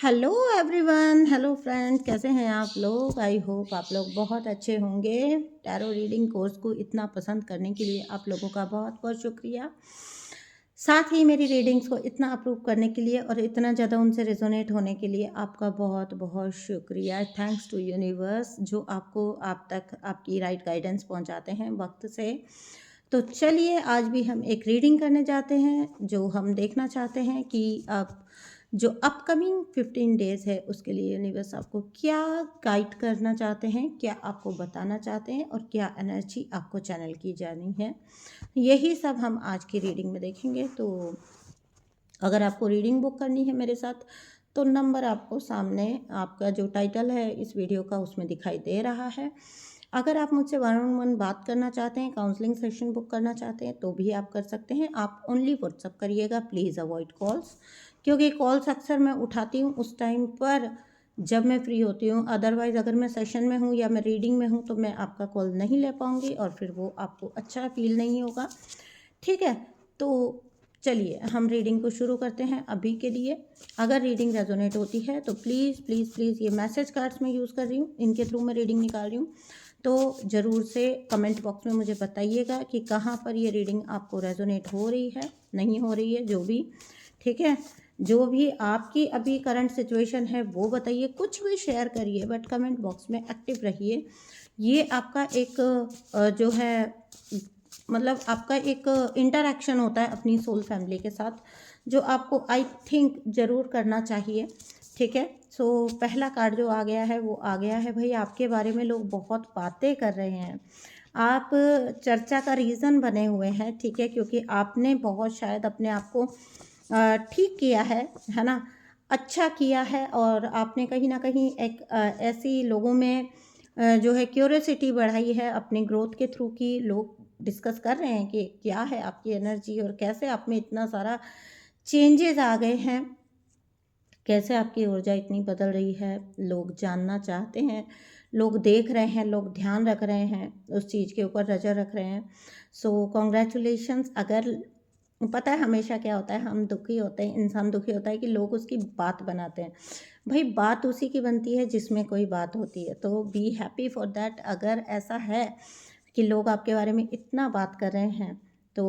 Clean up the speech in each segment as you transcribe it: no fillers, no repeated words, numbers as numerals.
Hello everyone, hello friends, कैसे हैं आप लोग। आई होप आप लोग बहुत अच्छे होंगे। टैरो रीडिंग कोर्स को इतना पसंद करने के लिए आप लोगों का बहुत बहुत शुक्रिया। साथ ही मेरी रीडिंग्स को इतना अप्रूव करने के लिए और इतना ज़्यादा उनसे रेजोनेट होने के लिए आपका बहुत बहुत शुक्रिया। थैंक्स टू यूनिवर्स जो आपको आप तक आपकी राइट गाइडेंस पहुंचाते हैं वक्त से। तो चलिए आज भी हम एक रीडिंग करने जाते हैं जो हम देखना चाहते हैं कि आप जो अपकमिंग 15 डेज़ है उसके लिए यूनिवर्स आपको क्या गाइड करना चाहते हैं, क्या आपको बताना चाहते हैं और क्या एनर्जी आपको चैनल की जानी है, यही सब हम आज की रीडिंग में देखेंगे। तो अगर आपको रीडिंग बुक करनी है मेरे साथ तो नंबर आपको सामने आपका जो टाइटल है इस वीडियो का उसमें दिखाई दे रहा है। अगर आप मुझसे वन ऑन वन बात करना चाहते हैं, काउंसलिंग सेशन बुक करना चाहते हैं तो भी आप कर सकते हैं। आप ओनली व्हाट्सअप करिएगा, प्लीज़ अवॉइड कॉल्स, क्योंकि कॉल्स अक्सर मैं उठाती हूँ उस टाइम पर जब मैं फ्री होती हूँ। अदरवाइज़ अगर मैं सेशन में हूँ या मैं रीडिंग में हूँ तो मैं आपका कॉल नहीं ले पाऊँगी और फिर वो आपको अच्छा फील नहीं होगा। ठीक है, तो चलिए हम रीडिंग को शुरू करते हैं। अभी के लिए अगर रीडिंग रेजोनेट होती है तो प्लीज़ प्लीज़ प्लीज़, ये मैसेज कार्ड्स मैं यूज़ कर रही हूँ, इनके थ्रू मैं रीडिंग निकाल रही हूँ, तो ज़रूर से कमेंट बॉक्स में मुझे बताइएगा कि कहाँ पर ये रीडिंग आपको रेजोनेट हो रही है, नहीं हो रही है, जो भी। ठीक है, जो भी आपकी अभी करंट सिचुएशन है वो बताइए, कुछ भी शेयर करिए, बट कमेंट बॉक्स में एक्टिव रहिए। ये आपका एक जो है मतलब आपका एक इंटरैक्शन होता है अपनी सोल फैमिली के साथ, जो आपको आई थिंक ज़रूर करना चाहिए। ठीक है, सो पहला कार्ड जो आ गया है वो आ गया है, भाई आपके बारे में लोग बहुत बातें कर रहे हैं, आप चर्चा का रीज़न बने हुए हैं। ठीक है, क्योंकि आपने बहुत शायद अपने आप को ठीक किया है ना, अच्छा किया है, और आपने कहीं ना कहीं एक ऐसी लोगों में जो है क्यूरियोसिटी बढ़ाई है अपने ग्रोथ के थ्रू की। लोग डिस्कस कर रहे हैं कि क्या है आपकी एनर्जी और कैसे आप में इतना सारा चेंजेस आ गए हैं, कैसे आपकी ऊर्जा इतनी बदल रही है। लोग जानना चाहते हैं, लोग देख रहे हैं, लोग ध्यान रख रहे हैं, उस चीज़ के ऊपर नज़र रख रहे हैं। सो कॉन्ग्रेचुलेशंस। अगर पता है हमेशा क्या होता है, हम दुखी होते हैं, इंसान दुखी होता है कि लोग उसकी बात बनाते हैं। भाई बात उसी की बनती है जिसमें कोई बात होती है, तो बी हैप्पी फॉर दैट। अगर ऐसा है कि लोग आपके बारे में इतना बात कर रहे हैं तो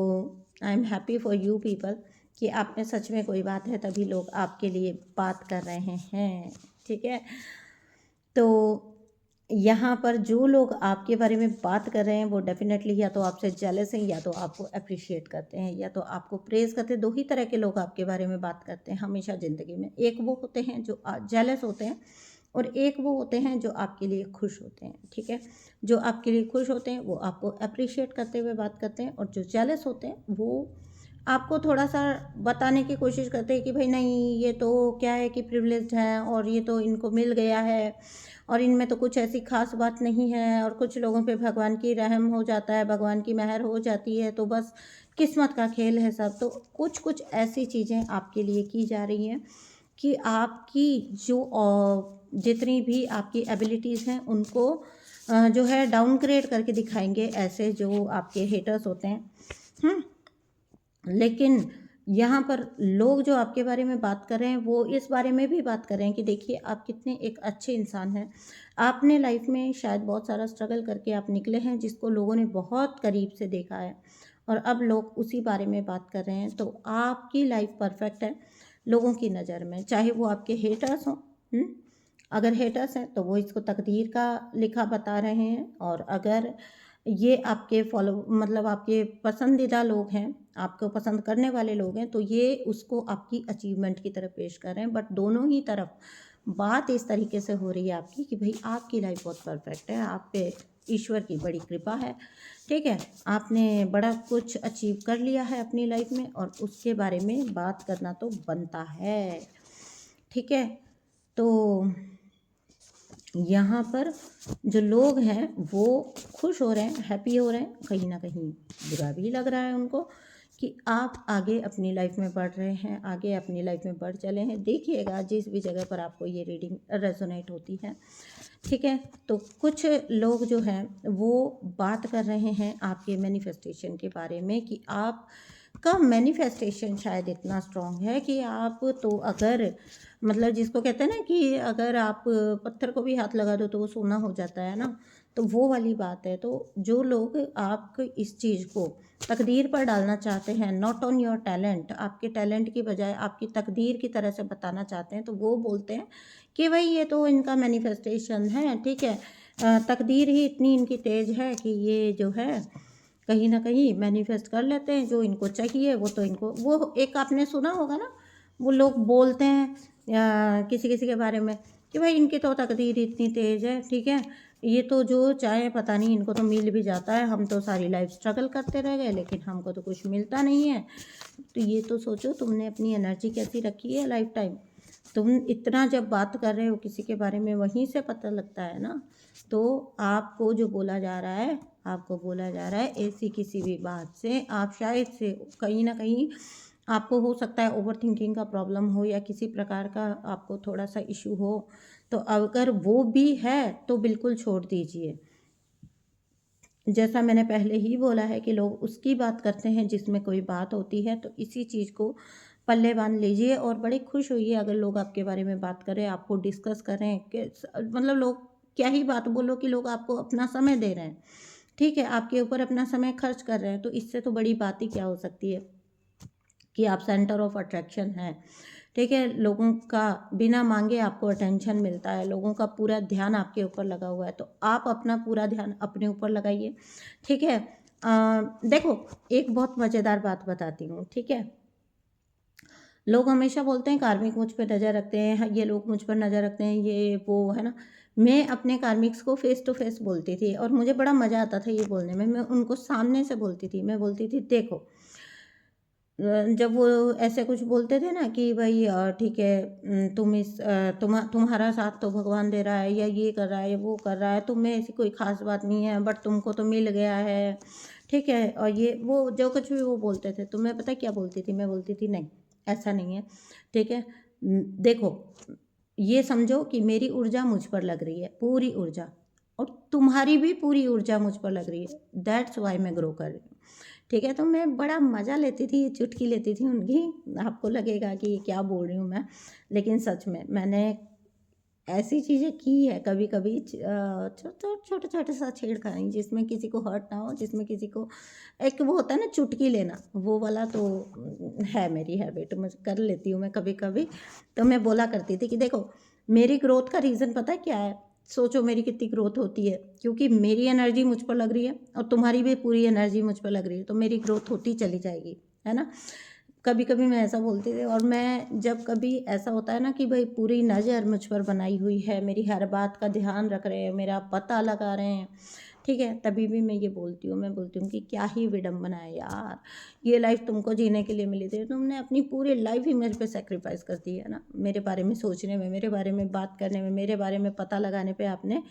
I am happy for you people कि आप में सच में कोई बात है, तभी लोग आपके लिए बात कर रहे हैं। ठीक है, तो यहाँ पर जो लोग आपके बारे में बात कर रहे हैं वो डेफिनेटली या तो आपसे जेलस हैं, या तो आपको अप्रिशिएट करते हैं, या तो आपको प्रेज़ करते हैं। दो ही तरह के लोग आपके बारे में बात करते हैं हमेशा ज़िंदगी में। एक वो होते हैं जो जेलस होते हैं, और एक वो होते हैं जो आपके लिए खुश होते हैं। ठीक है, जो आपके लिए खुश होते हैं वो आपको अप्रिशिएट करते हुए बात करते हैं, और जो जेलस होते हैं वो आपको थोड़ा सा बताने की कोशिश करते हैं कि भाई नहीं, ये तो क्या है कि प्रिविलेज्ड हैं और ये तो इनको मिल गया है और इनमें तो कुछ ऐसी खास बात नहीं है, और कुछ लोगों पे भगवान की रहम हो जाता है, भगवान की मेहर हो जाती है, तो बस किस्मत का खेल है सब। तो कुछ कुछ ऐसी चीज़ें आपके लिए की जा रही हैं कि आपकी जो जितनी भी आपकी एबिलिटीज़ हैं उनको जो है डाउनग्रेड करके दिखाएंगे ऐसे जो आपके हेटर्स होते हैं। लेकिन यहाँ पर लोग जो आपके बारे में बात कर रहे हैं वो इस बारे में भी बात कर रहे हैं कि देखिए आप कितने एक अच्छे इंसान हैं। आपने लाइफ में शायद बहुत सारा स्ट्रगल करके आप निकले हैं, जिसको लोगों ने बहुत करीब से देखा है, और अब लोग उसी बारे में बात कर रहे हैं। तो आपकी लाइफ परफेक्ट है लोगों की नज़र में, चाहे वो आपके हेटर्स हों। अगर हेटर्स हैं तो वो इसको तकदीर का लिखा बता रहे हैं, और अगर ये आपके फॉलो मतलब आपके पसंदीदा लोग हैं, आपको पसंद करने वाले लोग हैं, तो ये उसको आपकी अचीवमेंट की तरफ पेश कर रहे हैं। बट दोनों ही तरफ बात इस तरीके से हो रही है आपकी कि भाई आपकी लाइफ बहुत परफेक्ट है, आप पे ईश्वर की बड़ी कृपा है। ठीक है, आपने बड़ा कुछ अचीव कर लिया है अपनी लाइफ में, और उसके बारे में बात करना तो बनता है। ठीक है, तो यहाँ पर जो लोग हैं वो खुश हो रहे हैं, हैप्पी हो रहे हैं, कहीं ना कहीं बुरा भी लग रहा है उनको कि आप आगे अपनी लाइफ में बढ़ रहे हैं, आगे अपनी लाइफ में बढ़ चले हैं। देखिएगा जिस भी जगह पर आपको ये रीडिंग रेजोनेट होती है, ठीक है, तो कुछ लोग जो हैं वो बात कर रहे हैं आपके मैनिफेस्टेशन के बारे में कि आप आपका मैनिफेस्टेशन शायद इतना स्ट्रांग है कि आप तो अगर मतलब जिसको कहते हैं ना कि अगर आप पत्थर को भी हाथ लगा दो तो वो सोना हो जाता है ना, तो वो वाली बात है। तो जो लोग आप इस चीज़ को तकदीर पर डालना चाहते हैं, नॉट ऑन योर टैलेंट, आपके टैलेंट की बजाय आपकी तकदीर की तरह से बताना चाहते हैं, तो वो बोलते हैं कि भाई ये तो इनका मैनिफेस्टेशन है, ठीक है, तकदीर ही इतनी इनकी तेज़ है कि ये जो है कहीं ना कहीं मैनिफेस्ट कर लेते हैं जो इनको चाहिए। वो तो इनको वो एक आपने सुना होगा ना, वो लोग बोलते हैं किसी किसी के बारे में कि भाई इनकी तो तकदीर इतनी तेज़ है, ठीक है, ये तो जो चाहे पता नहीं इनको तो मिल भी जाता है, हम तो सारी लाइफ स्ट्रगल करते रह गए लेकिन हमको तो कुछ मिलता नहीं है। तो ये तो सोचो तुमने अपनी एनर्जी कैसी रखी है लाइफ टाइम। तुम इतना जब बात कर रहे हो किसी के बारे में, वहीं से पता लगता है ना। तो आपको जो बोला जा रहा है, आपको बोला जा रहा है ऐसी किसी भी बात से आप शायद से कहीं ना कहीं आपको हो सकता है ओवर थिंकिंग का प्रॉब्लम हो या किसी प्रकार का आपको थोड़ा सा इशू हो। तो अगर वो भी है तो बिल्कुल छोड़ दीजिए। जैसा मैंने पहले ही बोला है कि लोग उसकी बात करते हैं जिसमें कोई बात होती है, तो इसी चीज़ को पल्ले बांध लीजिए और बड़े खुश होइए अगर लोग आपके बारे में बात करें, आपको डिस्कस करें कि मतलब लोग क्या ही बात बोलो कि लोग आपको अपना समय दे रहे हैं, ठीक है, आपके ऊपर अपना समय खर्च कर रहे हैं, तो इससे तो बड़ी बात ही क्या हो सकती है कि आप सेंटर ऑफ अट्रैक्शन हैं, ठीक है, लोगों का बिना मांगे आपको अटेंशन मिलता है, लोगों का पूरा ध्यान आपके ऊपर लगा हुआ है, तो आप अपना पूरा ध्यान अपने ऊपर लगाइए, ठीक है। देखो एक बहुत मज़ेदार बात बताती हूँ, ठीक है। लोग हमेशा बोलते हैं कार्मिक मुझ पर नज़र रखते हैं, हाँ, ये लोग मुझ पर नज़र रखते हैं, ये वो है ना। मैं अपने कार्मिक्स को फेस टू फेस बोलती थी और मुझे बड़ा मज़ा आता था ये बोलने में। मैं उनको सामने से बोलती थी, मैं बोलती थी देखो, जब वो ऐसे कुछ बोलते थे ना कि भाई ठीक है, तुम्हारा साथ तो भगवान दे रहा है या ये कर रहा है या वो कर रहा है, तुम में ऐसी कोई ख़ास बात नहीं है बट तुमको तो मिल गया है, ठीक है, और ये वो जो कुछ भी वो बोलते थे, तो मैं पता क्या बोलती थी, मैं बोलती थी नहीं, ऐसा नहीं है, ठीक है। देखो, ये समझो कि मेरी ऊर्जा मुझ पर लग रही है, पूरी ऊर्जा, और तुम्हारी भी पूरी ऊर्जा मुझ पर लग रही है, दैट्स वाई मैं ग्रो कर रही हूँ, ठीक है। तो मैं बड़ा मज़ा लेती थी, चुटकी लेती थी उनकी। आपको लगेगा कि ये क्या बोल रही हूँ मैं, लेकिन सच में मैंने ऐसी चीज़ें की है कभी कभी, छोटे छोटे सा छेड़खानी जिसमें किसी को हर्ट ना हो, जिसमें किसी को एक वो होता है ना चुटकी लेना, वो वाला तो है मेरी हैबिट, मैं कर लेती हूँ मैं कभी कभी। तो मैं बोला करती थी कि देखो, मेरी ग्रोथ का रीज़न पता है क्या है, सोचो मेरी कितनी ग्रोथ होती है, क्योंकि मेरी एनर्जी मुझ पर लग रही है और तुम्हारी भी पूरी एनर्जी मुझ पर लग रही है, तो मेरी ग्रोथ होती चली जाएगी, है ना। कभी कभी मैं ऐसा बोलती थी, और मैं जब कभी ऐसा होता है ना कि भाई पूरी नज़र मुझ पर बनाई हुई है, मेरी हर बात का ध्यान रख रहे हैं, मेरा पता लगा रहे हैं, ठीक है, तभी भी मैं ये बोलती हूँ, मैं बोलती हूँ कि क्या ही विडम्बना है यार, ये लाइफ तुमको जीने के लिए मिली थी, तुमने अपनी पूरी लाइफ ही मेरे पे सेक्रीफाइस कर दी है ना, मेरे बारे में सोचने में, मेरे बारे में बात करने में, मेरे बारे में पता लगाने पे आपने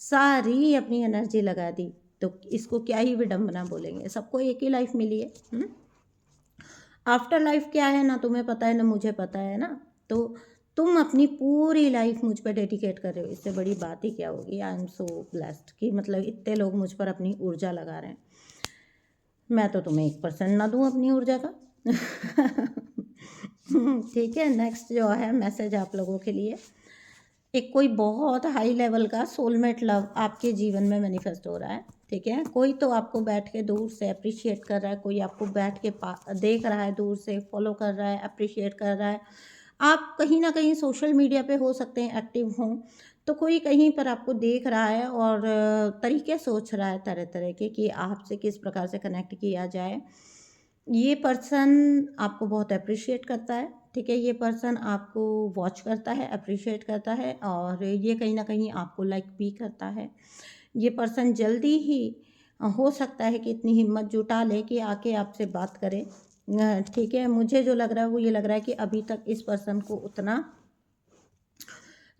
सारी अपनी एनर्जी लगा दी, तो इसको क्या ही विडम्बना बोलेंगे। सबको एक ही लाइफ मिली है, आफ्टर लाइफ क्या है ना तुम्हें पता है ना मुझे पता है ना। तो तुम अपनी पूरी लाइफ मुझ पर डेडिकेट कर रहे हो, इससे बड़ी बात ही क्या होगी। आई एम सो ब्लेस्ड कि मतलब इतने लोग मुझ पर अपनी ऊर्जा लगा रहे हैं। मैं तो तुम्हें 1% ना दूँ अपनी ऊर्जा का। ठीक है, नेक्स्ट जो है मैसेज आप लोगों के लिए, एक कोई बहुत हाई लेवल का सोलमेट लव आपके जीवन में मैनिफेस्ट हो रहा है, ठीक है। कोई तो आपको बैठ के दूर से अप्रिशिएट कर रहा है, कोई आपको बैठ के देख रहा है, दूर से फॉलो कर रहा है, अप्रिशिएट कर रहा है। आप कहीं ना कहीं सोशल मीडिया पे हो सकते हैं एक्टिव हों, तो कोई कहीं पर आपको देख रहा है और तरीके सोच रहा है तरह तरह के कि आपसे किस प्रकार से कनेक्ट किया जाए। ये पर्सन आपको बहुत अप्रिशिएट करता है, ठीक है, ये पर्सन आपको वॉच करता है, अप्रिशिएट करता है, और ये कहीं ना कहीं आपको लाइक भी करता है। ये पर्सन जल्दी ही हो सकता है कि इतनी हिम्मत जुटा ले कि आके आपसे बात करे, ठीक है। मुझे जो लग रहा है वो ये लग रहा है कि अभी तक इस पर्सन को उतना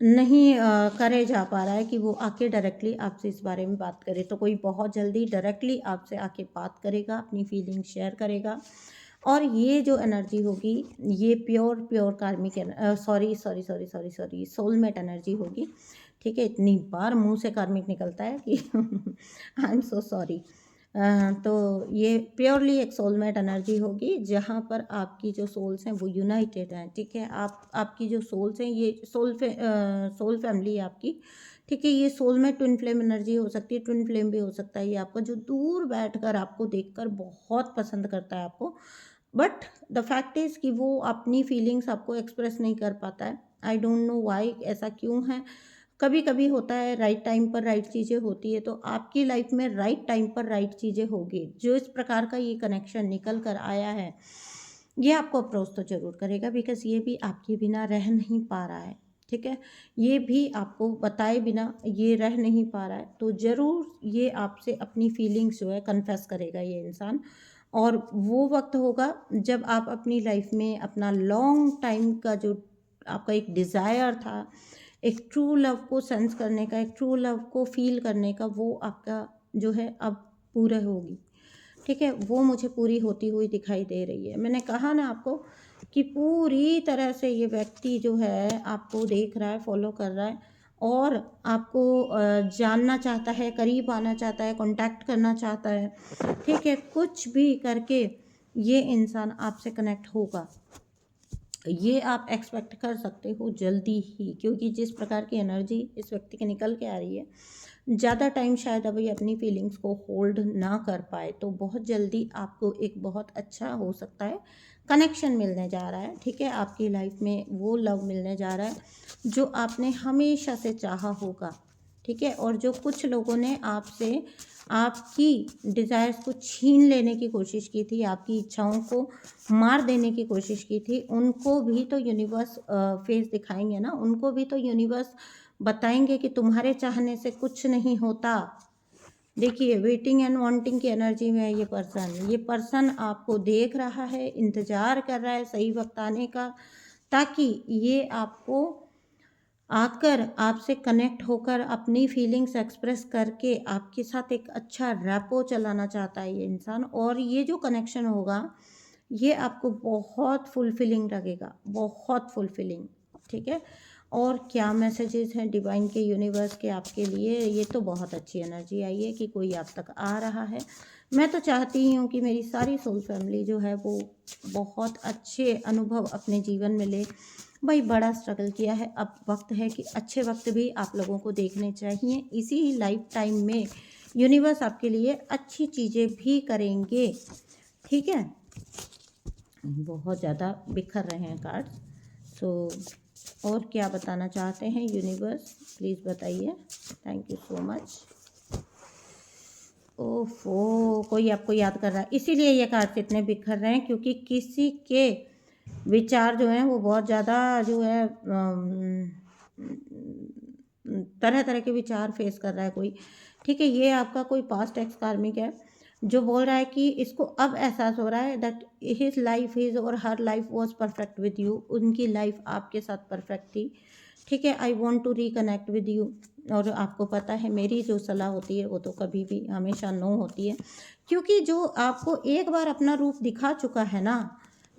नहीं करे जा पा रहा है कि वो आके डायरेक्टली आपसे इस बारे में बात करे, तो कोई बहुत जल्दी डायरेक्टली आपसे आके बात करेगा, अपनी फीलिंग शेयर करेगा। और ये जो एनर्जी होगी, ये प्योर प्योर कार्मिक sorry sorry sorry sorry sorry soulmate energy होगी, ठीक है। इतनी बार मुंह से कार्मिक निकलता है कि आई एम सो सॉरी। तो ये प्योरली एक सोलमेट एनर्जी होगी, जहाँ पर आपकी जो सोल्स हैं वो यूनाइटेड हैं, ठीक है। आपकी जो सोल्स हैं ये सोल फैमिली है आपकी, ठीक है। ये सोल में ट्विन फ्लेम एनर्जी हो सकती है, ट्विन फ्लेम भी हो सकता है ये आपका, जो दूर बैठकर आपको देखकर बहुत पसंद करता है आपको, बट द फैक्ट इज़ कि वो अपनी फीलिंग्स आपको एक्सप्रेस नहीं कर पाता है। आई डोंट नो वाई, ऐसा क्यों है। कभी कभी होता है, राइट टाइम पर राइट चीज़ें होती है, तो आपकी लाइफ में राइट टाइम पर राइट चीज़ें होगी। जो इस प्रकार का ये कनेक्शन निकल कर आया है, ये आपको अप्रोच तो ज़रूर करेगा, बिकॉज ये भी आपके बिना रह नहीं पा रहा है, ठीक है। ये भी आपको बताए बिना ये रह नहीं पा रहा है, तो ज़रूर ये आपसे अपनी फीलिंग्स जो है कन्फेस करेगा ये इंसान। और वो वक्त होगा जब आप अपनी लाइफ में अपना लॉन्ग टाइम का जो आपका एक डिज़ायर था, एक ट्रू लव को सेंस करने का, एक ट्रू लव को फील करने का, वो आपका जो है अब पूरा होगी, ठीक है। वो मुझे पूरी होती हुई दिखाई दे रही है। मैंने कहा ना आपको कि पूरी तरह से ये व्यक्ति जो है आपको देख रहा है, फॉलो कर रहा है, और आपको जानना चाहता है, करीब आना चाहता है, कांटेक्ट करना चाहता है, ठीक है। कुछ भी करके ये इंसान आपसे कनेक्ट होगा, ये आप एक्सपेक्ट कर सकते हो जल्दी ही, क्योंकि जिस प्रकार की एनर्जी इस व्यक्ति के निकल के आ रही है, ज़्यादा टाइम शायद अभी अपनी फीलिंग्स को होल्ड ना कर पाए, तो बहुत जल्दी आपको एक बहुत अच्छा हो सकता है कनेक्शन मिलने जा रहा है, ठीक है। आपकी लाइफ में वो लव मिलने जा रहा है जो आपने हमेशा से चाहा होगा, ठीक है। और जो कुछ लोगों ने आपसे आपकी डिज़ायर्स को छीन लेने की कोशिश की थी, आपकी इच्छाओं को मार देने की कोशिश की थी, उनको भी तो यूनिवर्स फेस दिखाएंगे ना, उनको भी तो यूनिवर्स बताएंगे कि तुम्हारे चाहने से कुछ नहीं होता। देखिए, वेटिंग एंड वांटिंग की एनर्जी में है ये पर्सन आपको देख रहा है, इंतज़ार कर रहा है सही वक्त आने का, ताकि ये आपको आकर आपसे कनेक्ट होकर अपनी फीलिंग्स एक्सप्रेस करके आपके साथ एक अच्छा रैपो चलाना चाहता है ये इंसान। और ये जो कनेक्शन होगा, ये आपको बहुत फुलफिलिंग लगेगा, बहुत फुलफिलिंग, ठीक है। और क्या मैसेजेस हैं डिवाइन के, यूनिवर्स के आपके लिए, ये तो बहुत अच्छी एनर्जी आई है कि कोई आप तक आ रहा है। मैं तो चाहती ही हूँ कि मेरी सारी सोल फैमिली जो है वो बहुत अच्छे अनुभव अपने जीवन में ले। भाई बड़ा स्ट्रगल किया है, अब वक्त है कि अच्छे वक्त भी आप लोगों को देखने चाहिए। इसी लाइफ टाइम में यूनिवर्स आपके लिए अच्छी चीज़ें भी करेंगे, ठीक है। बहुत ज़्यादा बिखर रहे हैं कार्ड्स, सो और क्या बताना चाहते हैं यूनिवर्स, प्लीज़ बताइए। Thank you so much. ओफो, कोई आपको याद कर रहा है, इसीलिए ये कार्ड्स इतने बिखर रहे हैं, क्योंकि किसी के विचार जो हैं वो बहुत ज़्यादा जो है तरह तरह के विचार फेस कर रहा है कोई, ठीक है। ये आपका कोई पास्ट एक्स कार्मिक है जो बोल रहा है कि इसको अब एहसास हो रहा है दैट हिज लाइफ हिज और her life was perfect with you, उनकी लाइफ आपके साथ परफेक्ट थी, ठीक है। I want to reconnect with you. और आपको पता है मेरी जो सलाह होती है वो तो कभी भी हमेशा नो होती है, क्योंकि जो आपको एक बार अपना रूप दिखा चुका है ना,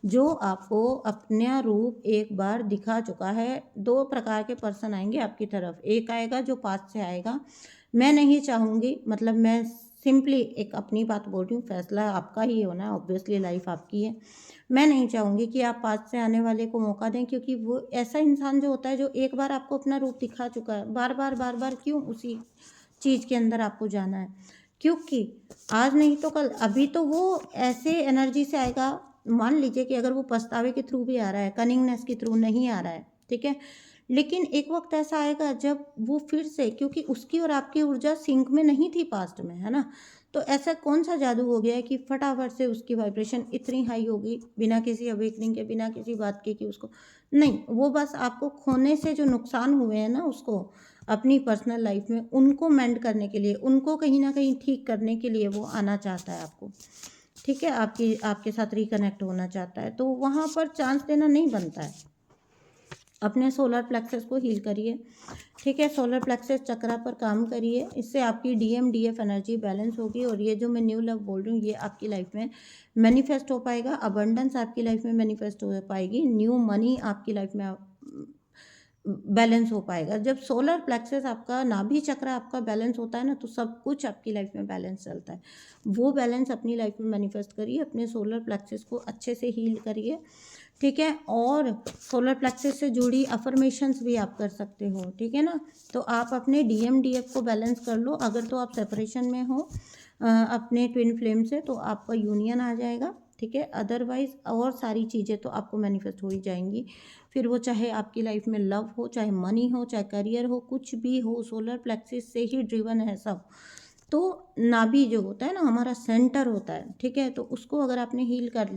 जो आपको अपना रूप एक बार दिखा चुका है, दो प्रकार के पर्सन आएंगे आपकी तरफ। एक आएगा जो पास से आएगा, मैं नहीं चाहूँगी, मतलब मैं सिंपली एक अपनी बात बोल रही हूँ, फैसला आपका ही होना है, ऑब्वियसली लाइफ आपकी है। मैं नहीं चाहूँगी कि आप पास से आने वाले को मौका दें, क्योंकि वो ऐसा इंसान जो होता है जो एक बार आपको अपना रूप दिखा चुका है, बार बार क्यों उसी चीज़ के अंदर आपको जाना है। क्योंकि आज नहीं तो कल, अभी तो वो ऐसे एनर्जी से आएगा, मान लीजिए कि अगर वो पछतावे के थ्रू भी आ रहा है, कनिंगनेस के थ्रू नहीं आ रहा है, ठीक है, लेकिन एक वक्त ऐसा आएगा जब वो फिर से, क्योंकि उसकी और आपकी ऊर्जा सिंक में नहीं थी पास्ट में, है ना, तो ऐसा कौन सा जादू हो गया है कि फटाफट से उसकी वाइब्रेशन इतनी हाई होगी बिना किसी अवेकनिंग के, बिना किसी बात के कि उसको नहीं, वो बस आपको खोने से जो नुकसान हुए हैं ना उसको अपनी पर्सनल लाइफ में, उनको मेंड करने के लिए, उनको कहीं ना कहीं ठीक करने के लिए वो आना चाहता है आपको, ठीक है। आपके साथ रिकनेक्ट होना चाहता है, तो वहाँ पर चांस देना नहीं बनता है। अपने सोलर प्लेक्सस को हील करिए, ठीक है। सोलर प्लेक्सस चक्रा पर काम करिए, इससे आपकी डीएफ एनर्जी बैलेंस होगी, और ये जो मैं न्यू लव बोल रही हूँ ये आपकी लाइफ में मैनिफेस्ट हो पाएगा। अबंडेंस आपकी लाइफ में मैनिफेस्ट हो पाएगी। न्यू मनी आपकी लाइफ में बैलेंस हो पाएगा। जब सोलर प्लेक्सस आपका नाभि चक्र आपका बैलेंस होता है ना, तो सब कुछ आपकी लाइफ में बैलेंस चलता है। वो बैलेंस अपनी लाइफ में मैनिफेस्ट करिए, अपने सोलर प्लेक्सस को अच्छे से हील करिए, ठीक है। और सोलर प्लेक्सस से जुड़ी अफर्मेशंस भी आप कर सकते हो, ठीक है ना। तो आप अपने DMDF को बैलेंस कर लो। अगर तो आप सेपरेशन में हो अपने ट्विन फ्लेम से, तो आपका यूनियन आ जाएगा, ठीक है। अदरवाइज और सारी चीज़ें तो आपको मैनिफेस्ट हो ही जाएंगी। फिर वो चाहे आपकी लाइफ में लव हो, चाहे मनी हो, चाहे करियर हो, कुछ भी हो, सोलर प्लेक्सस से ही ड्रिवन है सब। तो नाभि जो होता है ना, हमारा सेंटर होता है, ठीक है। तो उसको अगर आपने हील कर